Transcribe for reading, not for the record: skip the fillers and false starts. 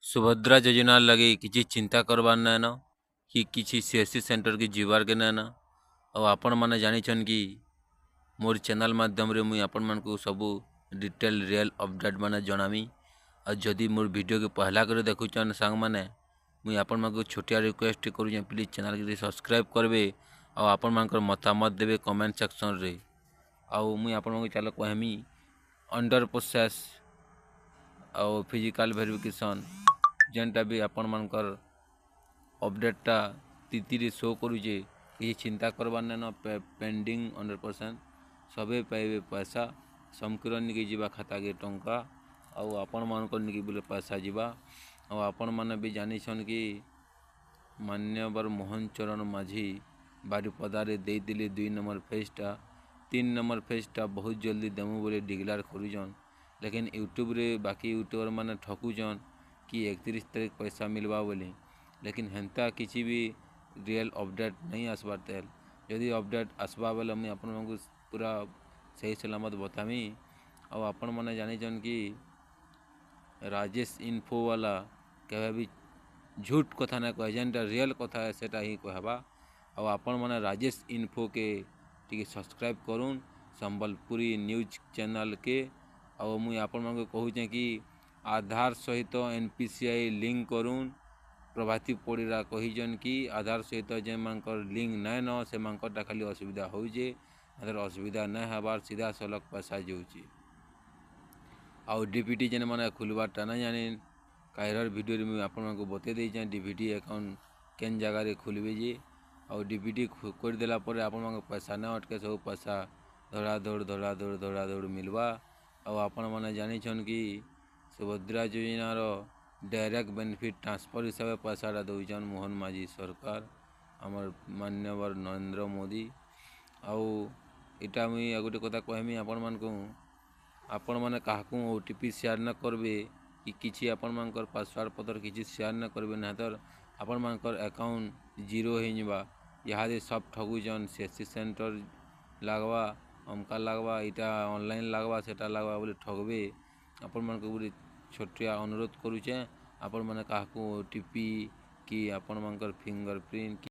सुभद्रा योजना लगे किसी चिंता करवार नाइन कि किसी सीएससी सेंटर की जीवार के नाइन और आपण मैंने जान कि मोर चैनल माध्यम रे मुई आपण मान को सब डिटेल रियल अपडेट माने जनामी। और जदि मोर वीडियो के पहला कर देखुचन सांग माने मुई आपण मान को छोटिया रिक्वेस्ट करूँ प्लीज चैनल के सब्सक्राइब करबे और आपण मान मतामत देवे कमेंट सेक्शन रे। आउ मुई आपण मान चलो कहमी अंडर प्रोसेस और फिजिकल वेरिफिकेशन जेनटा भी आपण मानकर अपडेटटा तिथिरे शो करुचे किसी चिंता करवार नाइन पेंडिंग 100% सबे पाइबे पैसा समकीरण निके जीवा खाता के टंका आउ आपण मानकर निके बोले पैसा जीवा। और आपण माने भी जानिछन कि मान्यवर मोहन चरण माझी बारिपदारे दे दिले 2 नंबर फेजटा 3 नंबर फेजटा बहुत जल्दी देमु बोले डिक्लेयर करूजन। लेकिन यूट्यूब रे बाकी यूट्यूबर माने ठकुजन कि 31 तारीख पैसा मिलवा बोली। लेकिन हेन्ता किसी भी रियल अपडेट नहीं आसबार तेल यदि अपडेट आसबा बेले मुझे आपको पूरा सही सलामत बतामी। और आपण मैंने जानिछन कि राजेश इन्फो वाला केवे भी झूठ कथा ना कहे जेनटा रियल कथा है सेटा ही कहबा। और आपण मैंने राजेश इन्फो के टी सब्सक्राइब करूँ संबलपुरी न्यूज चैनल के। और मुझे आपण मान कहूँ कि आधार सहित एनपीसीआई लिंक करूँ प्रभाती पड़ा कहीजन कि आधार सहित जे मानकर लिंक नाइन से मानकटा खाली असुविधा होजे असुविधा नहीं हबार सीधा सलख पैसा जाऊँगी। आउ डीपीटी जेन मैंने खुलवारटा ना जानी कायर वीडियो मुझे आपण को बते देछे डीपीटी अकाउंट केन जगार खुलबे जे। और डीपीटी करदेला आपण पैसा ना अटके सब पैसा धड़ा दौड़ मिलवा। और आपण मैंने जानिछन कि सुभद्रा योजनार डायरेक्ट बेनिफिट ट्रांसफर हिसाब से पैसाटा दौन मोहन माझी सरकार आमर मान्यवर नरेंद्र मोदी। आउ इटा मुई गोटे कथा कहमी आपण मान को आपण मैंने क्या ओटीपी शेयर न करबे कि किसी आपण मानकर पासवर्ड पत्र किसी शेयर न करबे ना तो आपण मानकर अकाउंट जीरो हो जावा। यहाँ सब ठगुचन सीएससी सेंटर लगवा अमका लगवा इटा ऑनलाइन लगवा सेटा लगवा बोले ठगबे आपण मान को बोले छोटिया अनुरोध करुचे आपण मैंने क्या ओटीपी कि आपण मानकर फिंगरप्रिंट